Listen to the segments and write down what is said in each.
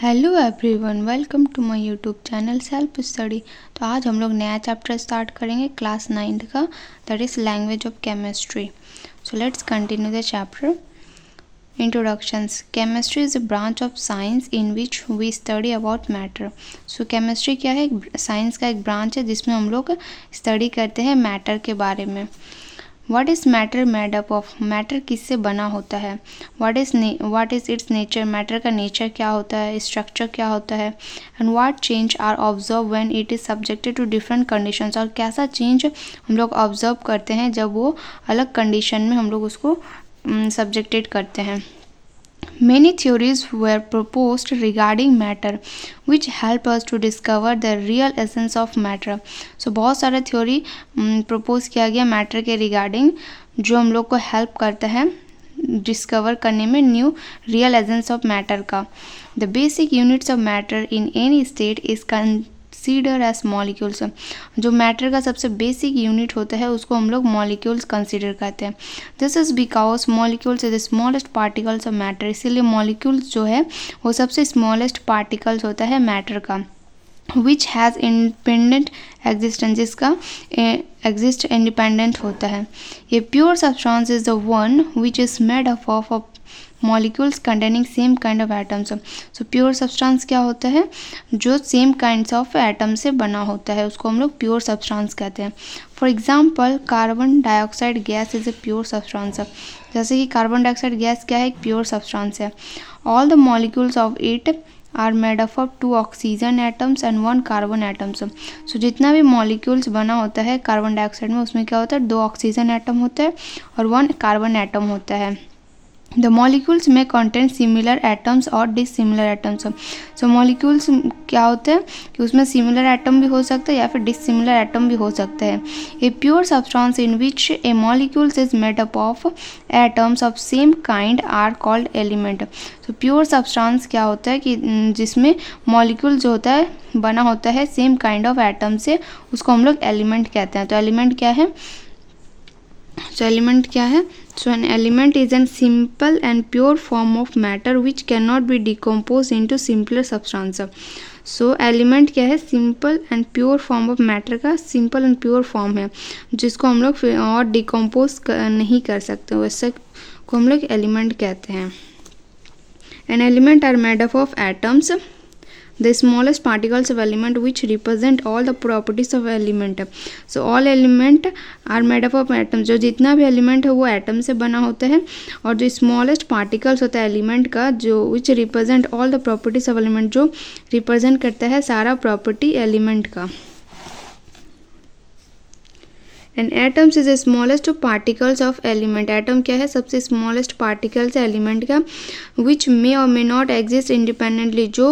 Hello everyone, welcome to my YouTube channel self study. तो आज हम लोग नया चैप्टर स्टार्ट करेंगे क्लास 9 का, that is language of chemistry. So let's continue the chapter. Introductions. Chemistry is a branch of science in which we study about matter. So chemistry क्या है? Science का एक ब्रांच है जिसमें हम लोग स्टडी करते हैं मैटर के बारे में। What is matter made up of? Matter किससे बना होता है? What is its nature? Matter का नेचर क्या होता है, स्ट्रक्चर क्या होता है? And what change are observed when it is subjected to different conditions? और कैसा चेंज हम लोग ऑब्जर्व करते हैं जब वो अलग कंडीशन में हम लोग उसको सब्जेक्टेड करते हैं। Many theories were proposed regarding matter, which help us to discover the real essence of matter. So बहुत सारा थ्योरी प्रपोज किया गया मैटर के रिगार्डिंग, जो हम लोग को हेल्प करता है डिस्कवर करने में new real essence of matter का। The basic units of matter in any state is consider as molecules. जो मैटर का सबसे बेसिक यूनिट होता है उसको हम लोग मॉलिक्यूल्स कंसीडर करते हैं। This is because molecules is the smallest particles of matter. इसीलिए मॉलिक्यूल्स जो है वो सबसे स्मॉलेस्ट पार्टिकल्स होता है मैटर का, विच हैज़ इंडिपेंडेंट एग्जिस्टेंस, जिसका एग्जिस्ट इंडिपेंडेंट होता है। ये pure substance is the one which is made up of molecules containing same kind of atoms. So pure substance क्या होता है? जो सेम काइंड्स ऑफ एटम से बना होता है उसको हम लोग प्योर सब्सटेंस कहते हैं। For example, carbon dioxide gas is a pure substance. जैसे कि कार्बन डाइऑक्साइड गैस क्या है? एक प्योर सब्सटेंस है। All the molecules of it are made up of 2 oxygen atoms and 1 carbon atoms. So जितना भी मॉलिक्यूल्स बना होता है कार्बन डाइऑक्साइड में, उसमें क्या होता है? 2 ऑक्सीजन एटम होता है और 1 कार्बन एटम होता है। The molecules may contain similar atoms or dissimilar atoms. So molecules क्या होते हैं कि उसमें similar atom भी हो सकता है या फिर dissimilar atom भी हो सकता है। A pure substance in which a molecule is made up of atoms of same kind are called element. So pure substance क्या होता है कि जिसमें molecule जो होता है बना होता है same kind of atom से, उसको हम लोग element कहते हैं। तो element क्या है? So element क्या है? So an element is a simple and pure form of matter which cannot be decomposed into simpler substance. So element क्या है? simple and pure form of matter का simple and pure form है जिसको हम लोग और डिकम्पोज नहीं कर सकते, वैसे को हम लोग element कहते हैं। An element are made up of atoms, the smallest particles of element which represent all the properties of element. So all element are made up of atoms. जो जितना भी element है वो atom से बना होता है, और जो smallest particles होता है element का, जो which represent all the properties of element, जो represent करता है सारा property element का। And atoms is the smallest particles of element. Atom क्या है? सबसे smallest particles है element का, which may or may not exist independently, जो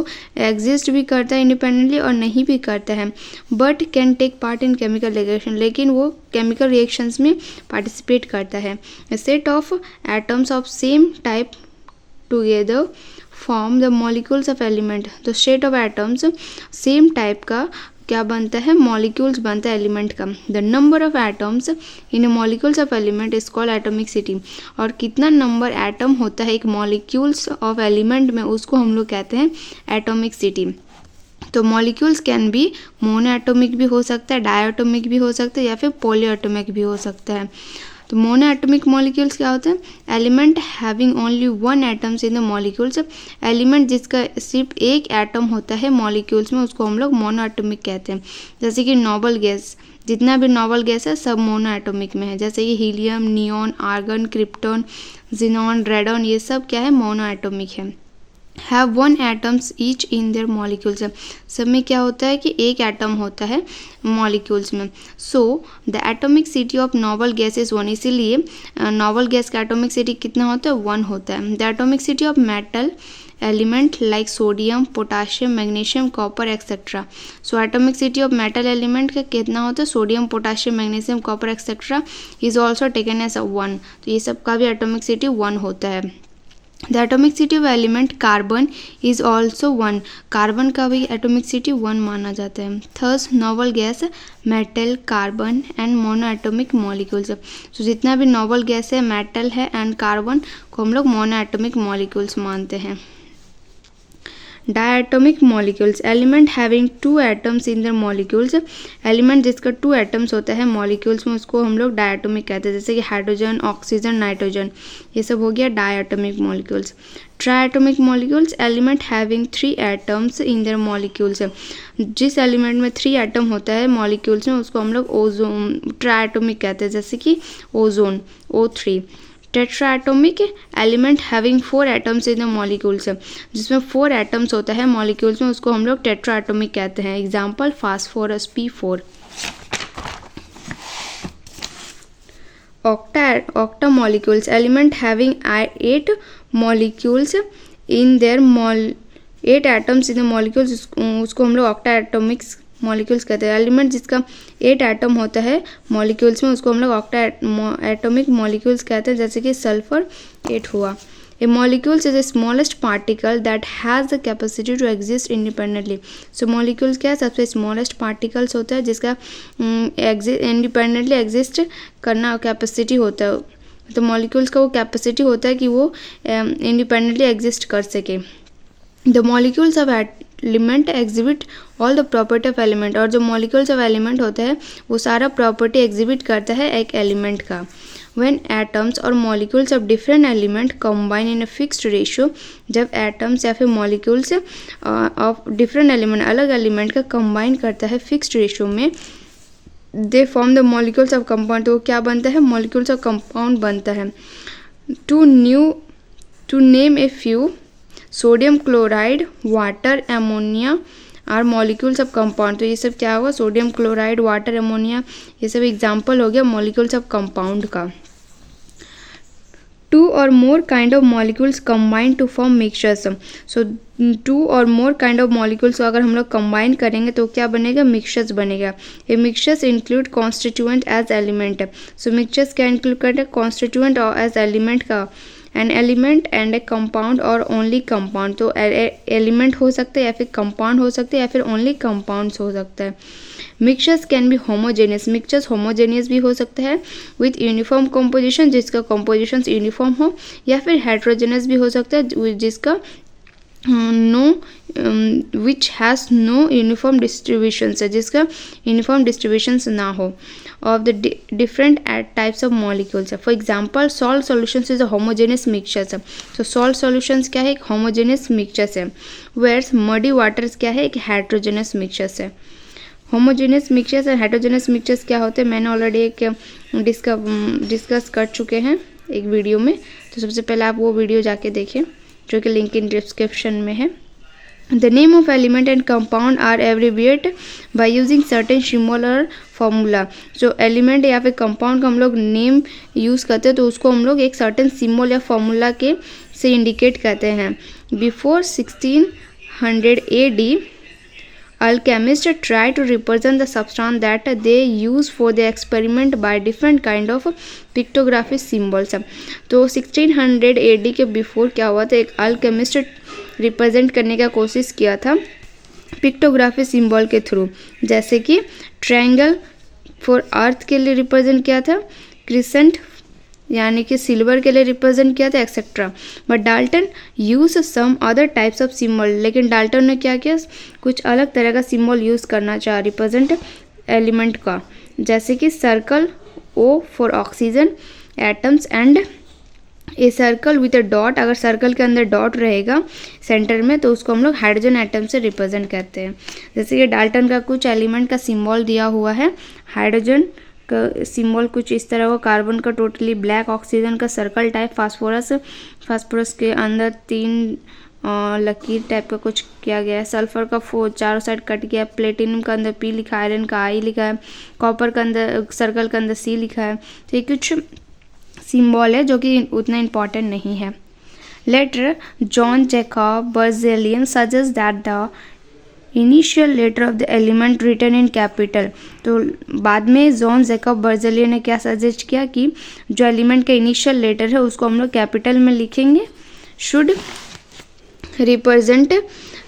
exist भी करता है independently और नहीं भी करता है, but can take part in chemical reaction, लेकिन वो chemical reactions में participate करता है। A set of atoms of same type together form the molecules of element. तो set of atoms same type का क्या बनता है? मॉलिक्यूल्स बनता है एलिमेंट का। The number of atoms in molecules of element is called atomicity. और कितना नंबर एटम होता है एक मॉलिक्यूल्स ऑफ एलिमेंट में, उसको हम लोग कहते हैं एटॉमिसिटी। तो मॉलिक्यूल्स कैन बी मोनोएटॉमिक भी हो सकता है, डायएटॉमिक भी हो सकता है, या फिर पॉलीएटॉमिक भी हो सकता है। तो मोनोएटॉमिक मॉलिक्यूल्स क्या होते हैं? Element having only 1 atoms in the molecules. Element जिसका सिर्फ एक एटम होता है मॉलिक्यूल्स में, उसको हम लोग मोनोएटॉमिक कहते हैं। जैसे कि नोबल गैस, जितना भी नोबल गैस है सब मोनोएटॉमिक में है। जैसे कि helium, neon, argon, krypton, xenon, radon, ये सब क्या है? मोनोएटॉमिक है। Have 1 atoms each in their molecules. सब में क्या होता है कि एक एटम होता है मॉलिक्यूल्स में। So the atomicity of noble gas is 1। इसीलिए नोबल गैस का एटॉमिक सिटी कितना होता है? 1 होता है। The atomicity of metal element like sodium, potassium, magnesium, copper etcetera. So atomicity of metal element का कितना होता है? Sodium, potassium, magnesium, copper etcetera is also taken as 1। तो ये सब का भी एटॉमिक सिटी 1 होता है। The atomicity of element carbon is also 1। Carbon का भी एटॉमिक सिटी 1 माना जाता है। Thus noble gas, metal, carbon and monoatomic molecules. तो जितना भी नोबल गैस है, मेटल है एंड कार्बन को हम लोग मोनोएटॉमिक मॉलिक्यूल्स मानते हैं। Diatomic molecules, element having 2 atoms in the molecules, element जिसका 2 एटम्स होता है मॉलिक्यूल्स में उसको हम लोग डायटोमिक कहते हैं, जैसे कि हाइड्रोजन, ऑक्सीजन, नाइट्रोजन, ये सब हो गया diatomic molecules. ट्राइएटोमिक molecules, element having 3 atoms in their molecules, जिस एलिमेंट में 3 एटम होता है मॉलिक्यूल्स में उसको हम लोग ओजोन ट्राइएटोमिक कहते हैं, जैसे कि ozone O3। Tetratomic, element having 4 atoms in the molecules, जिसमें 4 एटम्स होता है मॉलिक्यूल्स में उसको हम लोग टेट्राएटोमिक कहते हैं, example phosphorus P4। octa molecules, element having 8 molecules in their 8 atoms in the molecules, उसको हम लोग octa atomic मॉलिक्यूल्स कहते हैं। एलिमेंट जिसका 8 एटम होता है मॉलिक्यूल्स में उसको हम लोग ऑक्टा एटॉमिक मॉलिक्यूल्स कहते हैं, जैसे कि सल्फर 8 हुआ। A molecules is the smallest particle that has the capacity to exist independently. So molecules क्या है, सबसे स्मॉलेस्ट पार्टिकल्स होता है जिसका इंडिपेंडेंटली एग्जिस्ट करना कैपेसिटी होता है, तो मॉलिक्यूल्स का वो कैपेसिटी होता है कि वो इंडिपेंडेंटली एग्जिस्ट कर सके। The molecules of element exhibit all the property of element, और जो मॉलिक्यूल्स ऑफ एलिमेंट होता है वो सारा प्रॉपर्टी एग्जिबिट करता है एक एलिमेंट का। When atoms और molecules of different element combine in a fixed ratio, जब atoms या फिर molecules of different element अलग element का combine करता है fixed ratio में, they form the molecules of compound, तो क्या बनता है, molecules of compound बनता है। To name a few, sodium chloride, water, ammonia are molecules of compound, तो ये सब क्या हुआ, सोडियम क्लोराइड, वाटर, अमोनिया, ये सब एग्जाम्पल हो गया मॉलिक्यूल्स ऑफ कंपाउंड का। 2 or more kind of molecules combine to form mixtures, so 2 or more kind of molecules को अगर हम लोग combine करेंगे तो क्या बनेगा, मिक्सचर्स बनेगा। ये mixtures include constituent as element, so mixtures क्या इंक्लूड करते हैं, कॉन्स्टिट्यूएंट और एज एलिमेंट का, an element and a compound or only compound, तो एलिमेंट हो सकता है या फिर कंपाउंड हो सकते हैं या फिर ओनली कंपाउंड्स हो सकता है। Mixtures can be homogeneous, mixtures homogeneous भी हो सकता है विथ यूनिफॉर्म कंपोजिशन, जिसका कंपोजिशन यूनिफॉर्म हो, या फिर हेट्रोजेनियस भी हो सकता है जिसका which has no uniform distribution है, जिसका यूनिफॉर्म डिस्ट्रीब्यूशन ना हो of the different types of molecules. For example, salt solutions is a homogeneous mixture. So salt solutions क्या है, एक homogeneous mixture है, whereas muddy waters क्या है, एक heterogeneous mixture है। homogeneous mixtures और heterogeneous mixtures क्या होते हैं, मैंने ऑलरेडी एक डिस्कस कर चुके हैं एक वीडियो में, तो सबसे पहले आप वो वीडियो जाके देखें जो कि लिंक इन डिस्क्रिप्शन में है। The name of element and compound are abbreviated by using certain symbol or formula. जो एलिमेंट या फिर कंपाउंड का हम लोग नेम यूज़ करते हैं तो उसको हम लोग एक सर्टेन सिम्बल या फॉर्मूला के से इंडिकेट करते हैं। Before 1600 AD, alchemists try to represent the substance that they use for the experiment by different kind of pictography symbols. तो 1600 AD के बिफोर क्या हुआ था, एक अल्केमिस्ट रिप्रेजेंट करने का कोशिश किया था पिक्टोग्राफी सिंबल के थ्रू, जैसे कि ट्रायंगल फॉर अर्थ के लिए रिप्रेजेंट किया था, क्रिसेंट यानी कि सिल्वर के लिए रिप्रेजेंट किया था, etcetera. But Dalton use some other types of symbol, लेकिन डाल्टन ने क्या किया, कुछ अलग तरह का सिंबल यूज़ करना चाहा रिप्रेजेंट एलिमेंट का, जैसे कि circle O for oxygen atoms and a circle with a dot, अगर सर्कल के अंदर डॉट रहेगा सेंटर में तो उसको हम लोग हाइड्रोजन एटम से रिप्रेजेंट करते हैं। जैसे कि डाल्टन का कुछ एलिमेंट का सिंबल दिया हुआ है, हाइड्रोजन का सिंबल कुछ इस तरह का, कार्बन का टोटली ब्लैक, ऑक्सीजन का सर्कल टाइप, फास्फोरस के अंदर 3 लकीर टाइप का कुछ किया गया है, सल्फर का 4 चारों साइड कट गया, प्लेटिनम का अंदर P लिखा है, आयरन का I लिखा है, कॉपर का अंदर सर्कल के अंदर C लिखा है, तो ये कुछ सिंबल है जो कि उतना इम्पॉर्टेंट नहीं है। Later John Jacob Berzelius suggest that the initial letter of the element written in capital, तो बाद में जॉन जैकब बर्जेलियन ने क्या सजेस्ट किया कि जो एलिमेंट का इनिशियल लेटर है उसको हम लोग कैपिटल में लिखेंगे। Should represent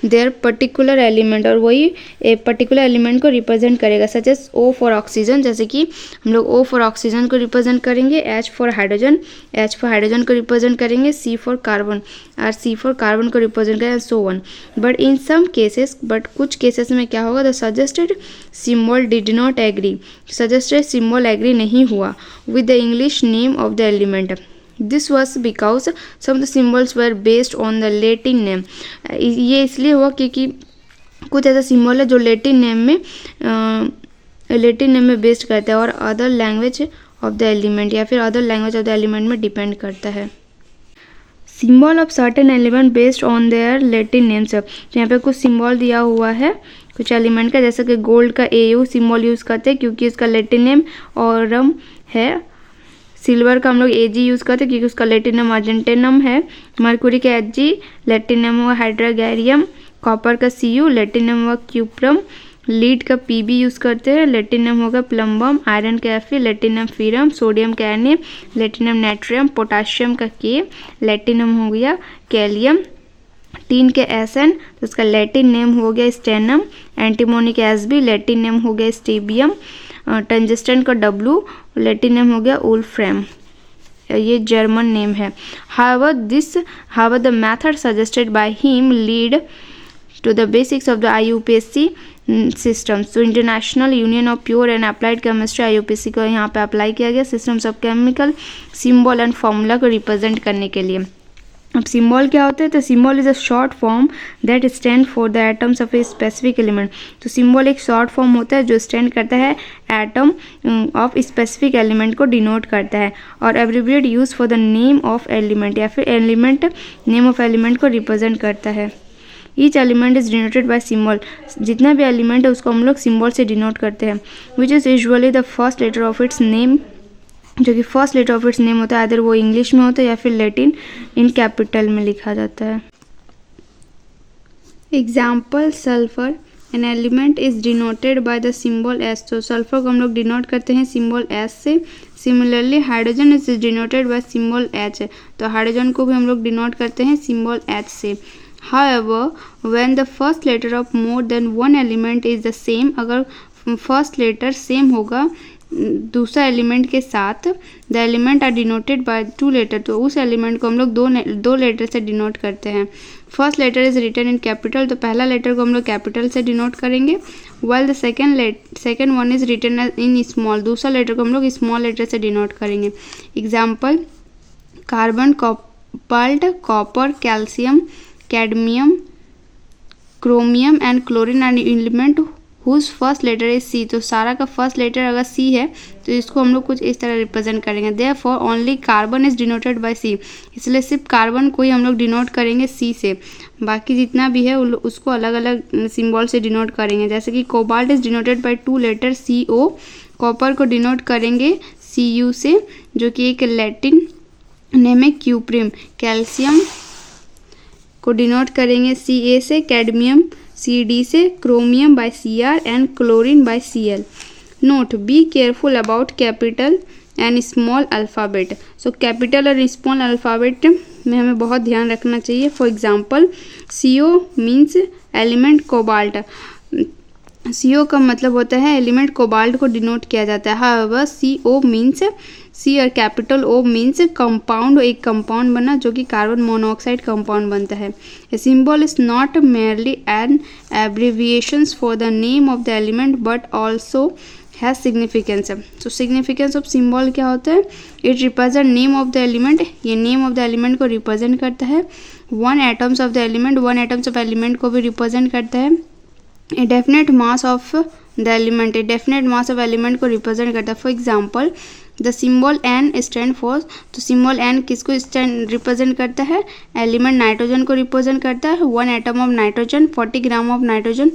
their particular element, और वही एक पर्टिकुलर एलिमेंट को रिप्रेजेंट करेगा। Such as O for oxygen, जैसे कि हम लोग O फॉर ऑक्सीजन को रिप्रेजेंट करेंगे, H for hydrogen, H for hydrogen को रिप्रेजेंट करेंगे, C फॉर कार्बन और C फॉर कार्बन को रिप्रेजेंट करेंगे, so on. But in some cases, but कुछ केसेस में क्या होगा, the suggested symbol did not agree, suggested symbol agree नहीं हुआ with the English name of the element. This was because some of the symbols were based on the Latin name। ये इसलिए हुआ क्योंकि कुछ ऐसा सिम्बॉल है जो लेटिन नेम में बेस्ड करता है और other language of the element या फिर other language of the element में डिपेंड करता है। Symbol of certain element based on their Latin names, यहाँ पे कुछ सिम्बॉल दिया हुआ है कुछ एलिमेंट का, जैसे कि गोल्ड का AU सिम्बॉल यूज़ करते हैं क्योंकि उसका लेटिन नेम ऑरम है। सिल्वर का हम लोग AG यूज़ करते हैं क्योंकि उसका लेटिन नेम अर्जेंटेनम है। मरकुरी का HG लेटिन नेम हुआ हाइड्रागैरियम। कॉपर का Cu लेटिन नेम हुआ क्यूप्रम। लीड का PB यूज़ करते हैं, लेटिन नेम होगा प्लम्बम। आयरन का Fe लेटिन नेम फीरम। सोडियम का Na लेटिन नेम नाइट्रियम। पोटाशियम का K लेटिन नेम हो गया कैलियम। टीन के Sn तो उसका लेटिन नेम हो गया स्टेनम। एंटीमोनी का Sb लेटिन नेम हो गया स्टेबियम। टंजस्टन का W लेटिन नेम हो गया वुल्फ्रेम, ये जर्मन नेम है। However the method suggested by him lead to the basics of the IUPAC systems। तो international union of pure and applied chemistry IUPAC को यहाँ पे अप्लाई किया गया systems of chemical symbol and formula को represent करने के लिए। अब सिम्बॉल क्या होता है, तो symbol is a short form that stand for the atoms of a specific element. तो सिम्बॉल एक शॉर्ट फॉर्म होता है जो स्टैंड करता है एटम ऑफ स्पेसिफिक एलिमेंट को डिनोट करता है, और abbreviate use for the name of element या फिर एलिमेंट नेम ऑफ एलिमेंट को रिप्रेजेंट करता है। Each element is denoted bye symbol, जितना भी एलिमेंट है उसको हम लोग सिम्बॉल से डिनोट करते हैं, which is usually the first letter of its name, जो कि first letter of its name होता है, अदर वो इंग्लिश में होता है या फिर लैटिन इन कैपिटल में लिखा जाता है। Example sulphur, N element is denoted by the symbol S। तो सल्फर को हम लोग डिनोट करते हैं सिम्बॉल S से। Similarly hydrogen is denoted bye symbol H, तो हाइड्रोजन को भी हम लोग डिनोट करते हैं सिम्बॉल H से। However, when the first letter of more than one element is the same, अगर फर्स्ट लेटर सेम होगा दूसरा एलिमेंट के साथ, the element are denoted by 2 letter, तो उस एलिमेंट को हम लोग दो लेटर से डिनोट करते हैं। First letter is written in capital, तो पहला लेटर को हम लोग कैपिटल से डिनोट करेंगे, while the second one is written in small, दूसरा लेटर को हम लोग स्मॉल लेटर से डिनोट करेंगे। Example carbon, cobalt, copper, calcium, cadmium, chromium and chlorine and element whose first letter is C। तो सारा का फर्स्ट लेटर अगर C है तो इसको हम लोग कुछ इस तरह रिप्रेजेंट करेंगे। Therefore only carbon is denoted bye C, इसलिए सिर्फ कार्बन को ही हम लोग डिनोट करेंगे C से, बाकी जितना भी है उसको अलग अलग सिम्बॉल से डिनोट करेंगे। जैसे कि cobalt is denoted by 2 letter CO, copper को डिनोट करेंगे Cu से जो कि एक लैटिन नेम है क्यूप्रिम। कैल्शियम को डिनोट करेंगे Ca से, कैडमियम Cd से, chromium by Cr and chlorine by Cl। Note, be careful about capital and small alphabet. So capital और स्मॉल अल्फ़ाबेट में हमें बहुत ध्यान रखना चाहिए। For example CO means element cobalt, CO का मतलब होता है एलिमेंट कोबाल्ट को डिनोट किया जाता है। हाउएवर CO मीन्स C और कैपिटल O मीन्स कंपाउंड, एक कंपाउंड बना जो कि कार्बन मोनोऑक्साइड कंपाउंड बनता है। A symbol is not merely an abbreviations for the name of the element but also has significance. तो सिग्निफिकेंस ऑफ सिंबल क्या होता है, it represent name of the element, ये नेम ऑफ द एलिमेंट को represent करता है। One atoms of the element, one atoms of element को भी रिप्रेजेंट करता है। A definite mass of the element, a definite mass of element को represent करता है। For example the symbol N stand for, तो सिम्बॉल N किसको stand represent करता है, एलिमेंट नाइट्रोजन को रिप्रेजेंट करता है। 1 atom of nitrogen, 40 gram of nitrogen.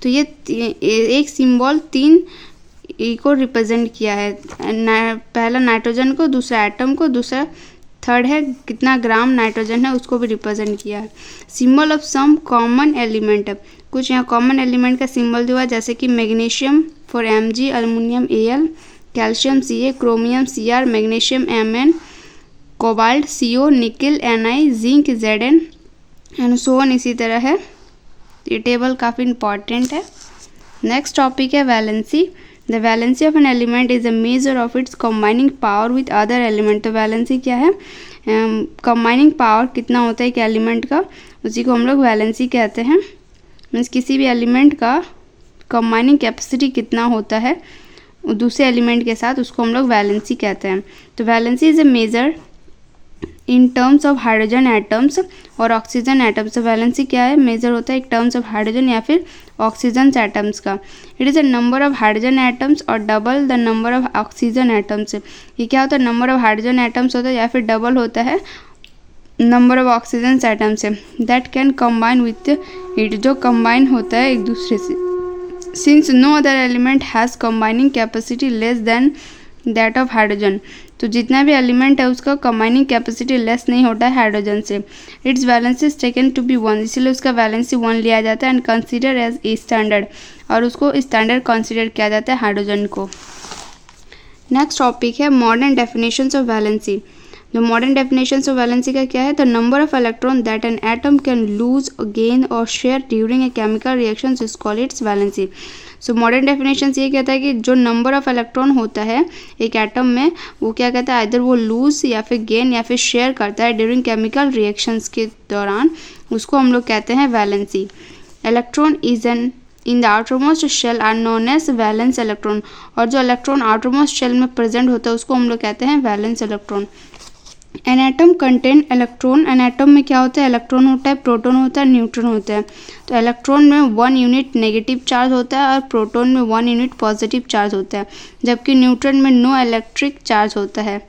तो ये एक सिम्बॉल 3 को रिप्रेजेंट किया है, पहला नाइट्रोजन को, दूसरा एटम को, दूसरा थर्ड है कितना ग्राम नाइट्रोजन है उसको भी रिप्रेजेंट किया है। Symbol of some common element, कुछ यहाँ कॉमन एलिमेंट का सिम्बल दिया जैसे कि magnesium for Mg, aluminium Al, calcium Ca, chromium Cr, magnesium Mn, cobalt CO, nickel Ni, zinc Zn, and so on इसी तरह है। ये टेबल काफ़ी इंपॉर्टेंट है। नेक्स्ट टॉपिक है valency. The valency of an element is a measure of its combining power with other element. तो valency क्या है? कंबाइनिंग पावर कितना होता है एक एलिमेंट का, उसी को हम लोग वैलेंसी कहते हैं। मीन्स किसी भी एलिमेंट का कंबाइनिंग कैपेसिटी कितना होता है दूसरे एलिमेंट के साथ, उसको हम लोग वैलेंसी कहते हैं। तो valency is a measure in terms of hydrogen atoms और ऑक्सीजन एटम्स। तो वैलेंसी क्या है? मेजर होता है एक टर्म्स ऑफ हाइड्रोजन या फिर ऑक्सीजन एटम्स का। It is a number of hydrogen atoms or double the number of oxygen atoms. ये क्या होता है? नंबर ऑफ हाइड्रोजन एटम्स होता है या फिर डबल होता है नंबर ऑफ ऑक्सीजन एटम्स से। That can combine with it, जो कंबाइन होता है एक दूसरे से। Since no other element has combining capacity less than that of hydrogen. तो जितना भी एलिमेंट है उसका कंबाइनिंग कैपेसिटी लेस नहीं होता है हाइड्रोजन से। Its valency is taken to be 1, इसलिए उसका वैलेंसी 1 लिया जाता है। And consider as a standard, और उसको स्टैंडर्ड कंसिडर किया जाता है हाइड्रोजन को। नेक्स्ट टॉपिक है मॉडर्न डेफिनेशंस ऑफ वैलेंसी। जो मॉडर्न डेफिनेशंस ऑफ वैलेंसी का क्या है? The number of electron that an atom can lose, gain or share during a chemical reaction is called its valency. So modern definition ये कहता है कि जो number of electron होता है एक एटम में, वो क्या कहता है? इधर वो लूज या फिर गेन या फिर शेयर करता है ड्यूरिंग केमिकल रिएक्शंस के दौरान, उसको हम लोग कहते हैं valency. Electron is an in the outermost shell are known as valence electron. और जो इलेक्ट्रॉन आउटरमोस्ट शेल में प्रेजेंट होता है उसको हम लोग कहते हैं valence electron. An atom contain electron. An atom में क्या होता है? इलेक्ट्रॉन होता है, प्रोटॉन होता है, न्यूट्रॉन होता है। तो इलेक्ट्रॉन में 1 यूनिट नेगेटिव चार्ज होता है और प्रोटॉन में 1 यूनिट पॉजिटिव चार्ज होता है, जबकि न्यूट्रॉन में नो इलेक्ट्रिक चार्ज होता है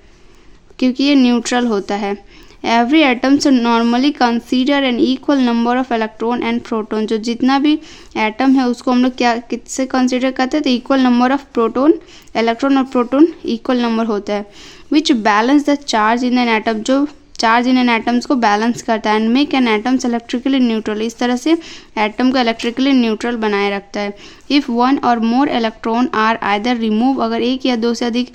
क्योंकि ये न्यूट्रल होता है। एवरी एटम से normally consider N equal number of electron and proton. जो जितना भी एटम है उसको हम लोग क्या किससे कंसीडर करते हैं? तो equal number of proton, electron और प्रोटॉन इक्वल नंबर होता है। विच balance the charge in an atom, जो चार्ज इन एन एटम्स को बैलेंस करता है। And make an atoms electrically neutral, इस तरह से एटम को इलेक्ट्रिकली न्यूट्रल बनाए रखता है। इफ़ 1 और more electron are either remove, अगर एक या दो से अधिक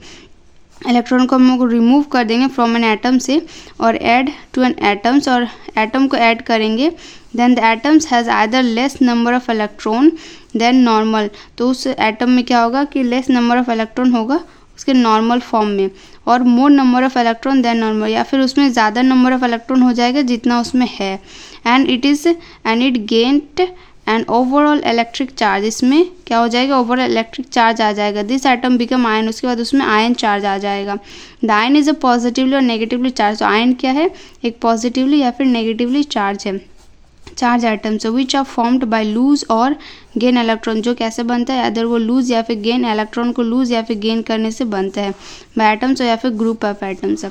इलेक्ट्रॉन को हम लोग रिमूव कर देंगे फ्रॉम एन एटम से और ऐड टू एन एटम्स, और एटम को ऐड करेंगे, then the atoms has either less number of electron than normal. तो उस एटम में क्या होगा कि लेस नंबर ऑफ इलेक्ट्रॉन होगा उसके नॉर्मल फॉर्म में, और more number of electron than normal, या फिर उसमें ज़्यादा नंबर ऑफ इलेक्ट्रॉन हो जाएगा जितना उसमें है। And it gained and overall electric charge, इसमें क्या हो जाएगा? ओवरऑल इलेक्ट्रिक चार्ज आ जाएगा। दिस एटम बिकम आयन, उसके बाद उसमें आयन चार्ज आ जाएगा। The ion is a positively और नेगेटिवली चार्ज। तो आयन क्या है? एक पॉजिटिवली या फिर नेगेटिवली चार्ज है, charge atoms which are formed by lose और गेन इलेक्ट्रॉन। जो कैसे बनता है? अदर वो लूज या फिर गेन, इलेक्ट्रॉन को लूज या फिर गेन करने से बनता है बाय एटम्स या फिर group of atoms.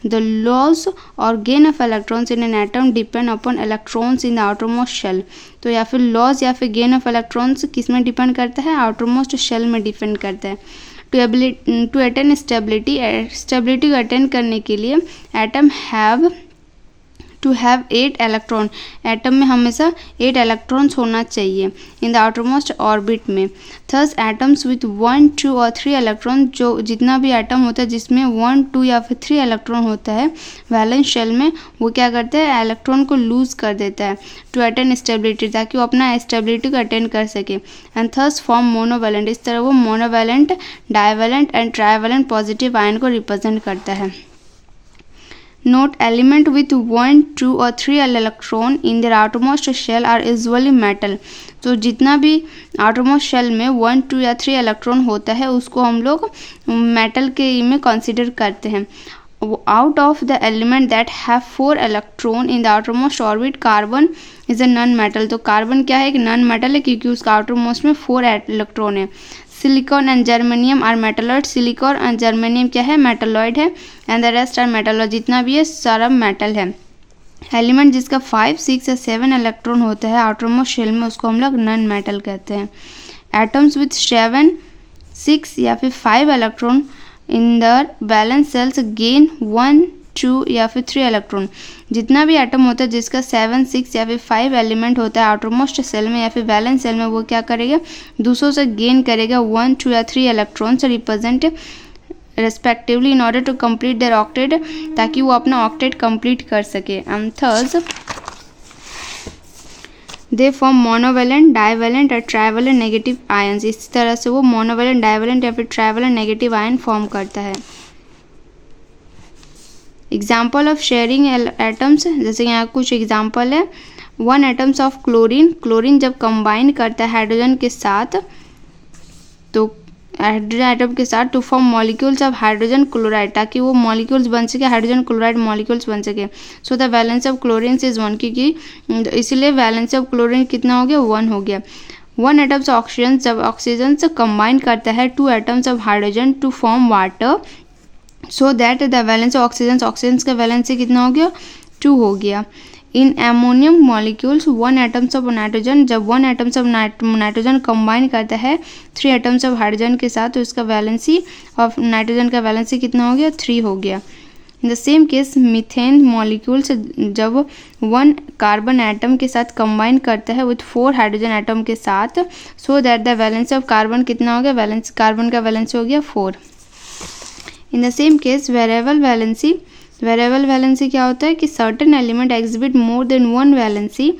The loss or gain of electrons in an atom depend upon electrons in the outermost shell. तो या फिर लॉस या फिर गेन ऑफ इलेक्ट्रॉन्स किस में डिपेंड करता है? आउटरमोस्ट शेल में डिपेंड करता है। टू अटेन स्टेबिलिटी को अटेन करने के लिए atom have to have 8 electron, atom में हमेशा 8 इलेक्ट्रॉन्स होना चाहिए इन द आउटरमोस्ट ऑर्बिट में। Thus atoms with 1, 2 or 3 electron, जो जितना भी एटम होता है जिसमें 1, 2 या फिर 3 इलेक्ट्रॉन होता है वैलेंस शेल में, वो क्या करते हैं? इलेक्ट्रॉन को लूज कर देता है टू अटेन स्टेबिलिटी, ताकि वो अपना स्टेबिलिटी को अटेन कर सके। एंड थस फॉर्म मोनोवैलेंट, इस तरह वो monovalent, divalent and trivalent positive ion को रिप्रेजेंट करता है। Note, element with 1, 2 or 3 electron in their outermost shell are usually metal। तो जितना भी outermost shell में 1, 2 या 3 इलेक्ट्रॉन होता है उसको हम लोग मेटल के में कंसिडर करते हैं। Out of the element that have 4 electron in the outermost orbit, carbon is a non-metal। तो कार्बन क्या है? एक नॉन मेटल है क्योंकि उसका outermost में 4 इलेक्ट्रॉन है। Silicon and germanium are metalloid, silicon and germanium क्या है? मेटलॉइड है। And the rest are metalloid, जितना भी है सारा मेटल है। एलिमेंट जिसका 5, 6 या 7 इलेक्ट्रॉन होता है आउटरमोस्ट शेल में उसको हम लोग नॉन मेटल कहते हैं। एटम्स विथ 7, 6 या फिर 5 electron in the valence shells gain 1, 2 या फिर 3 इलेक्ट्रॉन। जितना भी एटम होता है जिसका 7, 6 या फिर 5 एलिमेंट होता है आउटरमोस्ट सेल में या फिर वैलेंस सेल में, वो क्या करेगा? दूसरों से गेन करेगा 1, 2 या 3 इलेक्ट्रॉन से represent respectively in order to complete their octet, ताकि वो अपना ऑक्टेट कंप्लीट कर सके। And third they form monovalent, divalent और ट्राइवेलेंट नेगेटिव आयन्स। इस तरह से वो मोनोवेलेंट, डाइवेलेंट या फिर ट्राइवेलेंट नेगेटिव आयन फॉर्म करता है। एग्जाम्पल ऑफ शेयरिंग एटम्स, जैसे यहाँ कुछ एग्जाम्पल है। 1 एटम्स ऑफ क्लोरीन, क्लोरीन जब कंबाइन करता है हाइड्रोजन के साथ, तो हाइड्रोजन एटम के साथ to form molecules of hydrogen chloride, ताकि वो मॉलिक्यूल्स बन सके, हाइड्रोजन क्लोराइड मॉलिक्यूल्स बन सके। So the valence of chlorine is 1, क्योंकि इसीलिए वैलेंस ऑफ क्लोरीन कितना हो गया, 1 हो गया। 1 एटम्स ऑफ ऑक्सीजन, जब ऑक्सीजन से कंबाइन करता है 2 atoms of hydrogen to form water, so that the valence of oxygen का वैलेंस कितना हो गया, 2 हो गया। In ammonium molecules 1 atoms of nitrogen, जब 1 एटम्स ऑफ नाइट्रोजन कंबाइन करता है 3 एटम्स ऑफ हाइड्रोजन के साथ, तो इसका वैलेंसी ऑफ नाइट्रोजन का वैलेंसी कितना हो गया, 3 हो गया। In the same case methane molecules, जब 1 कार्बन एटम के साथ कंबाइन करता है विथ 4 हाइड्रोजन एटम के साथ, सो that the valency of carbon कितना हो गया, वैलेंस कार्बन का वैलेंसी हो गया 4। In the same case variable valency, variable valency क्या होता है कि certain element exhibit more than 1 valency,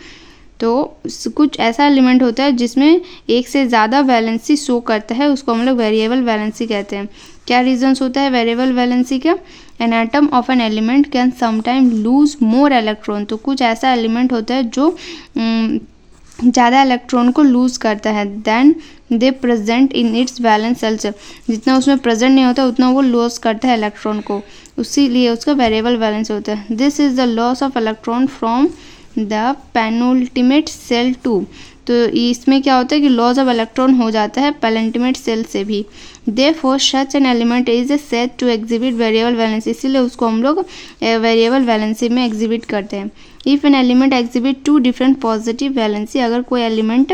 तो कुछ ऐसा एलिमेंट होता है जिसमें एक से ज़्यादा वैलेंसी शो करता है, उसको हम लोग वेरिएबल वैलेंसी कहते हैं। क्या रीजंस होता है वेरिएबल वैलेंसी का? An atom of an element can sometime loose more electron, तो कुछ ऐसा एलिमेंट होता है जो ज़्यादा इलेक्ट्रॉन को लूज करता है then they present in its valence shells, जितना उसमें प्रेजेंट नहीं होता उतना वो लॉस करता है इलेक्ट्रॉन को, इसीलिए उसका वेरिएबल वैलेंस होता है। This is the loss of electron from the penultimate shell to, तो इसमें क्या होता है कि लॉस ऑफ इलेक्ट्रॉन हो जाता है पेनल्टिमेट सेल से भी। Therefore such an element is said to exhibit variable valency, इसीलिए उसको हम लोग वेरिएबल वैलेंसी में एग्जिबिट करते हैं। If an element exhibit 2 different positive valency, अगर कोई एलिमेंट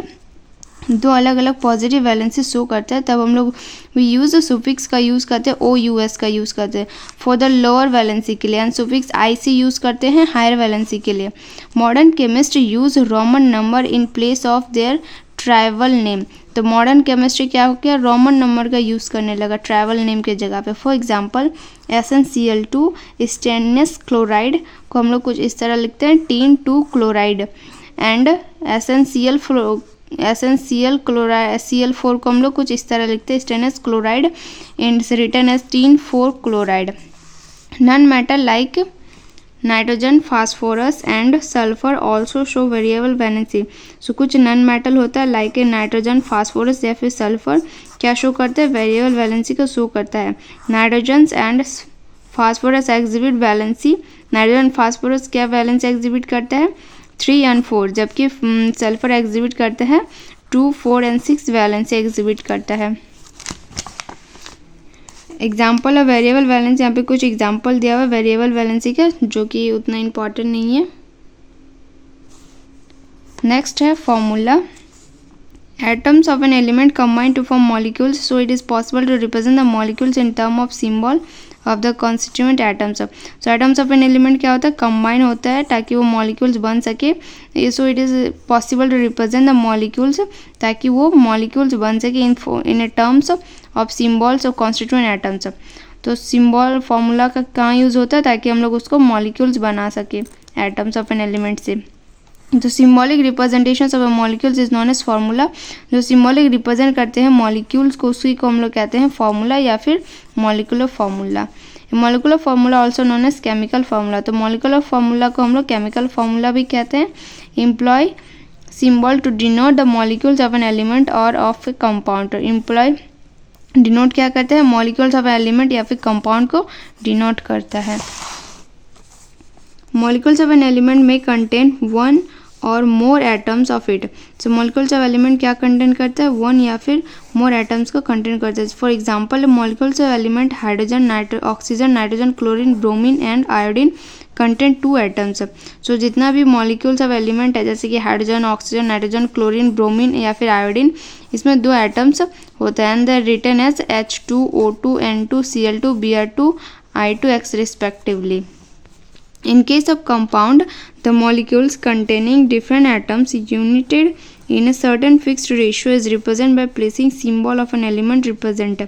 2 अलग अलग पॉजिटिव वैलेंसी शो करता है, तब हम लोग वी यूज़ सुफिक्स का यूज़ करते हैं, OUS का यूज़ करते हैं फॉर द लोअर वैलेंसी के लिए, एंड सुफिक्स IC यूज़ करते हैं हायर वैलेंसी के लिए। Modern chemist use roman number in place of their trivial name, तो मॉडर्न केमिस्ट्री क्या हो गया, रोमन नंबर का यूज़ करने लगा ट्राइवल नेम के जगह पे। For example SnCl2 stainless chloride को हम लोग कुछ इस तरह लिखते हैं tin 2 chloride, and essential chloride Cl4 को हम लोग कुछ इस तरह लिखते हैं stainless chloride and written as tin 4 chloride. Non metal like nitrogen, phosphorus and sulphur also show variable valency, so कुछ नॉन मेटल होता है लाइक नाइट्रोजन, फास्फोरस या फिर सल्फर, क्या शो करता है, वेरिएबल वैलेंसी को शो करता है। Nitrogen and phosphorus exhibit valency, nitrogen phosphorus क्या वैलेंसी एग्जिबिट करता है, 3 and 4, जबकि सल्फर एग्जिबिट करता है 2, 4 and 6 वैलेंसी एग्जिबिट करता है। एग्जाम्पल ऑफ वेरिएबल वैलेंसी, यहाँ पे कुछ एग्जाम्पल दिया हुआ है वेरिएबल वैलेंसी का, जो कि उतना इम्पॉर्टेंट नहीं है। नेक्स्ट है formula. Atoms of an element combine to form molecules, so it is possible to represent the molecules in term of symbol of the constituent atoms. So atoms of an element क्या होता है, combine होता है ताकि वो molecules बन सके, so it is possible to represent the molecules, ताकि वो molecules बन सके in terms of symbols of constituent atoms. तो सिम्बॉल फार्मूला का कहाँ यूज़ होता है, ताकि हम लोग उसको मॉलिक्यूल्स बना सके एटम्स ऑफ एन एलिमेंट से। तो symbolic representations of molecules is known as formula, जो सिम्बॉलिक रिप्रेजेंट करते हैं मॉलिक्यूल्स को, उसी को हम लोग कहते हैं फार्मूला या फिर molecular formula. Molecular formula also known as chemical formula, तो मॉलिकुलर फार्मूला को हम लोग केमिकल फार्मूला भी कहते हैं। Employ symbol to denote the molecules of an element or of a compound, employ denote क्या करते हैं, मॉलिक्यूल्स ऑफ एलिमेंट या फिर कंपाउंड को डिनोट करता है। मॉलिक्यूल्स ऑफ एन एलिमेंट में कंटेन 1 और मोर atoms of it, so molecules of element क्या कंटेन करता है, 1 या फिर मोर एटम्स को कंटेन करता है। For example molecules of element hydrogen, oxygen, nitrogen, chlorine, bromine and iodine contain 2 atoms. So जितना भी मॉलिक्यूल्स ऑफ एलिमेंट है, जैसे कि hydrogen, oxygen, nitrogen, chlorine, bromine या फिर आयोडीन, इसमें 2 एटम्स होता है, and the written as H2O2, N2, Cl2, Br2, I2X respectively. In case of compound, the molecules containing different atoms united in a certain fixed ratio is represented by placing symbol of an element represent.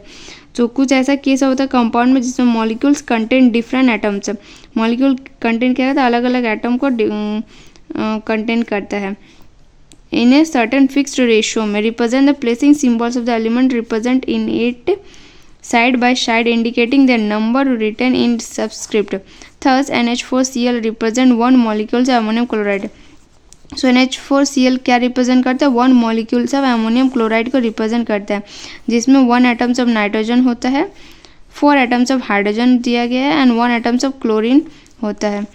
तो कुछ ऐसा case होता है compound में जिसमें molecules contain different atoms, molecule contain क्या रहता है, अलग अलग एटम को कंटेन करता है। in a certain fixed ratio may represent the placing symbols of the element represent in it side by side indicating the number written in subscript. Thus NH4Cl represent one molecule of ammonium chloride. So NH4Cl क्या represent करता है, one molecules of ammonium chloride को represent करता है, जिसमें 1 atoms of nitrogen होता है, 4 atoms of hydrogen दिया गया है एंड 1 एटम्स ऑफ क्लोरीन होता है.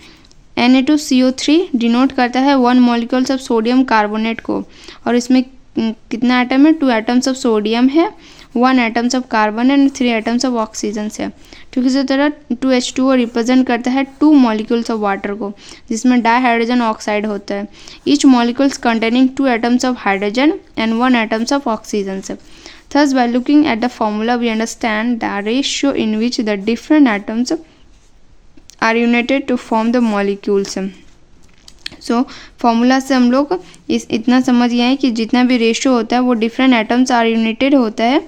Na2CO3 डिनोट करता है 1 मॉलिक्यूल्स ऑफ सोडियम कार्बोनेट को, और इसमें कितना एटम है, 2 एटम्स ऑफ सोडियम है, 1 atoms of carbon and 3 atoms of oxygen है. ठीक इसी तरह 2H2O रिप्रेजेंट करता है 2 मॉलिक्यूल्स ऑफ वाटर को, जिसमें डाइहाइड्रोजन ऑक्साइड होता है. Each molecules containing 2 atoms of hydrogen and 1 atoms of oxygen है. Thus by looking at the formula we understand the ratio in which the different atoms are united to form the molecules. So formula से हम लोग इतना समझ गए हैं कि जितना भी रेशियो होता है वो डिफरेंट एटम्स आर यूनिटेड होता है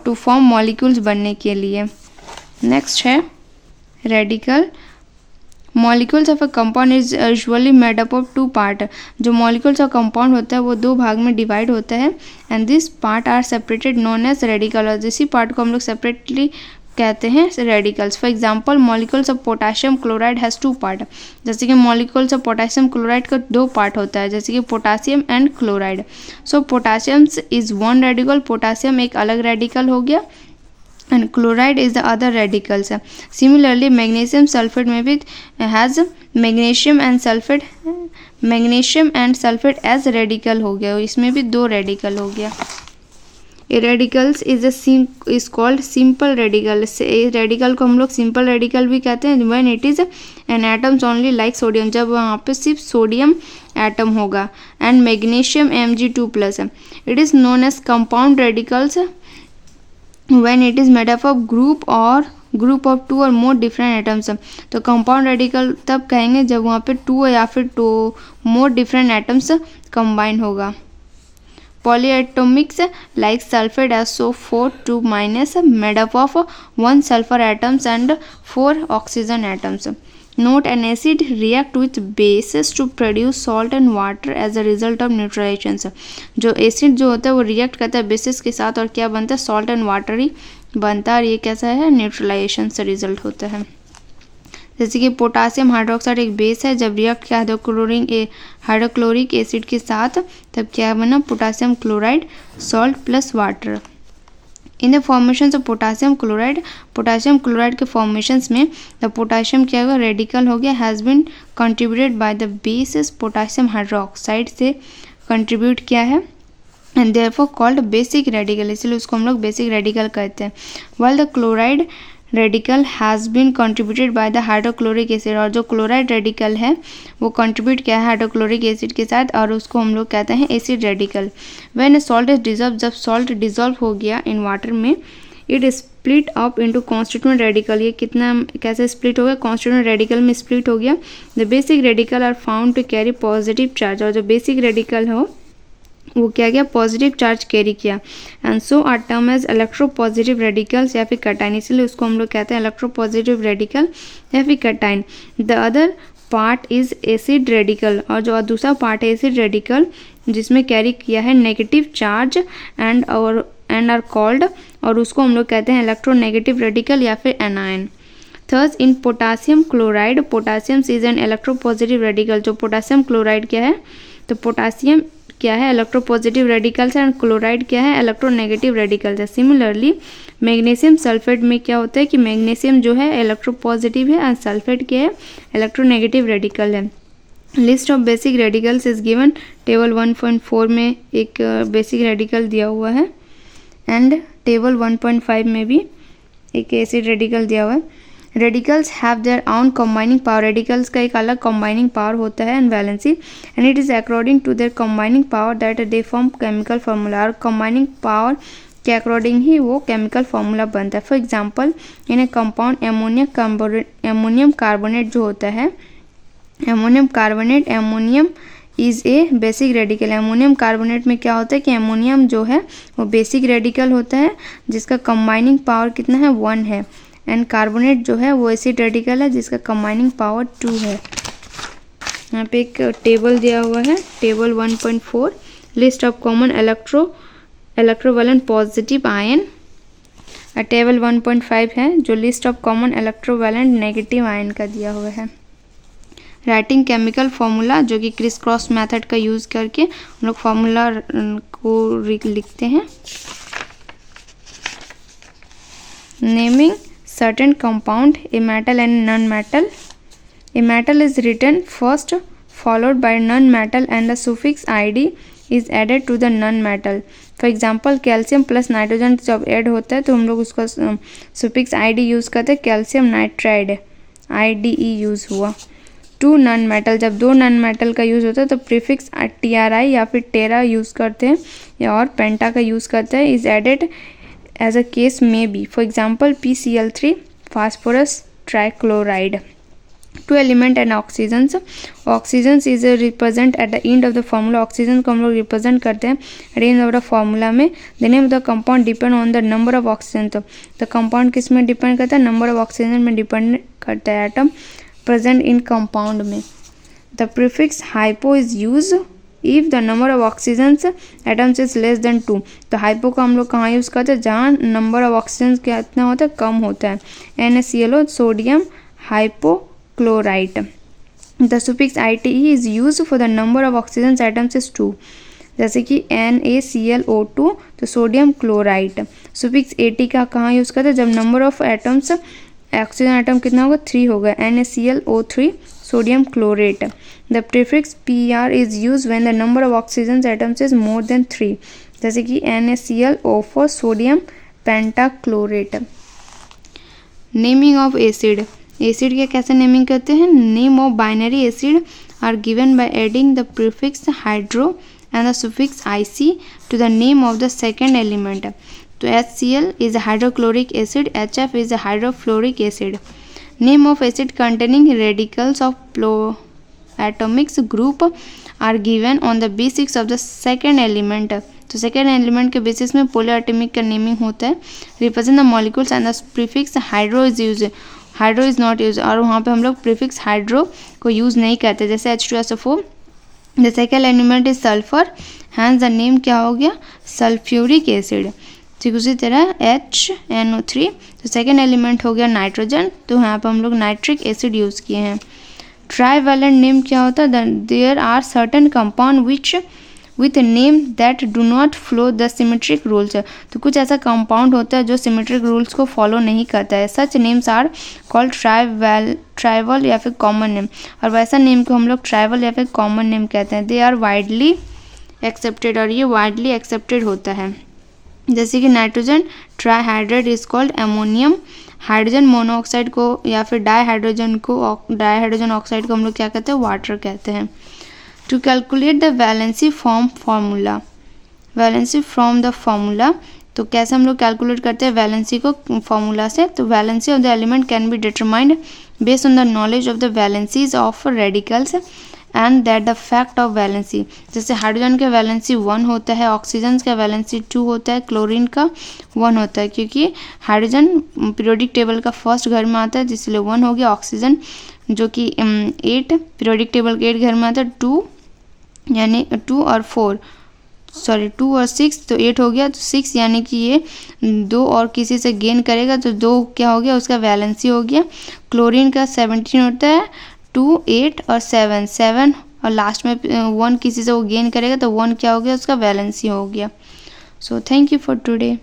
टू फॉर्म मॉलिक्यूल्स बनने के लिए. नेक्स्ट है radical. Molecules of a compound is usually made up of 2 part. जो मॉलिक्यूल्स ऑफ कंपाउंड होता है वो 2 भाग में डिवाइड होता है and this part are separated known as radical. और इसी पार्ट को हम लोग सेपरेटली कहते हैं radicals. For example molecules of potassium chloride has 2 part. जैसे कि मॉलिक्यूल्स ऑफ पोटाशियम क्लोराइड का 2 पार्ट होता है, जैसे कि potassium and chloride. So potassium is 1 radical, potassium एक अलग रेडिकल हो गया and chloride is the other radicals. Similarly magnesium sulfate में भी has magnesium and sulfate as radical हो गया, इसमें भी 2 रेडिकल हो गया. A radicals is called simple radical. Radical को हम लोग सिंपल रेडिकल भी कहते हैं when it is an atoms only like sodium, जब वहाँ पे सिर्फ सोडियम एटम होगा. and magnesium Mg2+. It is known as compound radicals when it is made up of group of 2 or more different atoms. तो compound radical तब कहेंगे जब वहाँ पे 2 या फिर 2 more different atoms कंबाइन होगा. Polyatomics like sulfate SO4 2- made up of 1 sulfur atoms and 4 oxygen atoms. Note an acid react with bases to produce salt and water as a result of neutralization. जो acid जो होता है वो react करता है basis के साथ और क्या बनता है, सॉल्ट एंड वाटर ही बनता है, और ये कैसा है, न्यूट्रलाइजेशन से रिजल्ट होता है. जैसे कि पोटासियम हाइड्रोक्साइड एक बेस है, जब रिएक्ट किया हाइड्रोक्लोरिक एसिड के साथ तब क्या बना, potassium chloride, salt plus water. In the formation of potassium chloride के फॉर्मेशंस में द पोटासियम क्या होगा, रेडिकल हो गया, has been contributed by the bases potassium hydroxide से कंट्रीब्यूट किया है and therefore called basic radical, इसलिए उसको हम लोग बेसिक रेडिकल कहते हैं. While the chloride radical has been contributed by the hydrochloric acid, और जो क्लोराइड रेडिकल है वो कंट्रीब्यूट किया है हाइड्रोक्लोरिक एसिड के साथ और उसको हम लोग कहते हैं acid radical. When salt is dissolve, जब सॉल्ट डिजॉल्व हो गया इन वाटर में, it split up into constituent radical. ये कितना कैसे स्प्लिट हो गया, कॉन्स्टिट्यूएंट रेडिकल में स्प्लिट हो गया. The basic radical are found to carry positive charge, और जो बेसिक रेडिकल हो वो क्या किया, पॉजिटिव चार्ज कैरी किया. And so are term as electropositive radicals या फिर कटाइन, इसलिए उसको हम लोग कहते हैं इलेक्ट्रोपॉजिटिव रेडिकल या फिर कटाइन. The other part is acid radical, और जो दूसरा पार्ट है एसिड रेडिकल जिसमें कैरी किया है negative charge and are called, और उसको हम लोग कहते हैं इलेक्ट्रोनेगेटिव रेडिकल या फिर anion. Thus in potassium chloride, potassium is an electropositive radical. जो पोटासियम क्लोराइड क्या है, तो पोटासियम क्या है, इलेक्ट्रोपॉजिटिव रेडिकल्स है, एंड क्लोराइड क्या है, इलेक्ट्रोनेगेटिव रेडिकल्स है. सिमिलरली मैग्नीशियम सल्फेट में क्या होता है कि मैग्नीशियम जो है इलेक्ट्रोपॉजिटिव है एंड सल्फेट क्या है, इलेक्ट्रोनेगेटिव रेडिकल है. List of basic radicals is given, table 1.4 में एक बेसिक रेडिकल दिया हुआ है एंड टेबल 1.5 में भी एक एसिड रेडिकल दिया हुआ है. Radicals have their own combining power, radicals का एक अलग कंबाइनिंग पावर होता है and valency, and it is according to their combining power that they form chemical formula. और कंबाइनिंग पावर के अकॉर्डिंग ही वो केमिकल फार्मूला बनता है. For example in a compound ammonium carbonate जो होता है, ammonium is a basic radical. Ammonium carbonate में क्या होता है कि एमोनियम जो है वो बेसिक रेडिकल होता है जिसका कंबाइनिंग पावर कितना है, 1 है, एंड कार्बोनेट जो है वो एसिड रेडिकल है जिसका कंबाइनिंग पावर 2 है. यहाँ पे एक टेबल दिया हुआ है, table 1.4 list of common electrovalent positive ion. Table 1.5 है जो list of common electrovalent negative ion का दिया हुआ है। राइटिंग केमिकल फार्मूला, जो कि क्रिस क्रॉस मेथड का यूज़ करके हम लोग फार्मूला को लिखते हैं। Naming certain compound, a metal and non metal. A metal is written first followed by non-metal and the suffix id is added to the non-metal। For example calcium plus nitrogen जब add होता है तो हम लोग उसका suffix id use करते हैं, calcium nitride IDE use हुआ। टू नॉन मेटल, जब दो नॉन मेटल का यूज़ होता है तो प्रीफिक्स TRI या फिर टेरा यूज़ करते हैं या और पेंटा का यूज़ करते हैं, is added as a case may be. For example PCl3 phosphorus trichloride. Two element and oxygens, oxygens is represent at the end of the formula. Oxygen को हम लोग रिप्रेजेंट करते हैं at end of the formula में। The name of the compound depend on the number of oxygen. तो the compound किस में depend करता है, नंबर ऑफ ऑक्सीजन में डिपेंड करता है एटम प्रेजेंट इन कंपाउंड में। The prefix hypo is use if the number of oxygen atoms is less than 2। तो हाइपो का हम लोग कहाँ यूज़ करते हैं, जहाँ नंबर ऑफ ऑक्सीजन कितना होता है, कम होता है। NaClO sodium hypochlorite. The suffix ITE is use for the number of oxygen atoms is 2, जैसे कि NaClO2 तो सोडियम क्लोराइट। सुफिक्स AT का कहाँ यूज़ करते हैं, जब number of atoms oxygen atom कितना होगा, 3 होगा, NaClO3 sodium chlorate. The prefix PR is use when the number of oxygen atoms is more than 3, जैसे कि NaClO4 sodium pentachlorate. Naming of acid, acid के कैसे नेमिंग करते हैं, name of binary acid are given by adding the prefix hydro and the suffix IC to the name of the second element. तो HCl is a hydrochloric acid, HF is a hydrofluoric acid। Name of acid containing radicals of atomic group are given on the basis of the second element। तो second element के basis में polyatomic का naming होता है। Represent the molecules and the prefix hydro is use, hydro is not use, और वहाँ पे हम लोग प्रीफिक्स हाइड्रो को यूज़ नहीं करते, जैसे H2SO4। The second element is sulphur, hence the name क्या हो गया, सल्फ्यूरिक एसिड। ठीक उसी तरह HNO3, तो सेकेंड एलिमेंट हो गया नाइट्रोजन, तो यहाँ पर हम लोग नाइट्रिक एसिड यूज़ किए हैं। ट्राइवैलेंट नेम क्या होता है, there are certain compound which with name that do not follow the symmetric rules. तो कुछ ऐसा कंपाउंड होता है जो सिमेट्रिक रूल्स को फॉलो नहीं करता है, सच नेम्स आर कॉल्ड ट्राइवल या फिर कॉमन नेम। और वैसा नेम को हम लोग ट्राइवल या फिर कॉमन नेम कहते हैं। दे आर वाइडली एक्सेप्टेड, और ये वाइडली एक्सेप्टेड होता है। जैसे कि nitrogen trihydrate is called ammonium, hydrogen monoxide को या फिर डाइहाइड्रोजन ऑक्साइड को हम लोग क्या कहते हैं, वाटर कहते हैं। To calculate the valency from formula, valency from the formula, तो कैसे हम लोग कैलकुलेट करते हैं वैलेंसी को फार्मूला से। तो valency of the element can be determined based on the knowledge of the valencies of radicals and that the fact of valency. जैसे हाइड्रोजन का वैलेंसी 1 होता है, ऑक्सीजन का वैलेंसी 2 होता है, क्लोरीन का 1 होता है, क्योंकि हाइड्रोजन पीरियोडिक टेबल का फर्स्ट घर में आता है, जिसलिए 1 हो गया। ऑक्सीजन जो कि 8 पीरियोडिक टेबल के 8 घर में आता है, 2 यानी 2 और 4 सॉरी 2 और 6 तो 8 हो गया, तो 6 यानी कि ये 2 और किसी से गेन करेगा तो 2 क्या हो गया, उसका वैलेंसी हो गया। क्लोरीन का 17 होता है, 2 8 और 7 और लास्ट में 1 किसी से वो गेन करेगा तो 1 क्या हो गया, उसका वैलेंसी हो गया। So thank you for today.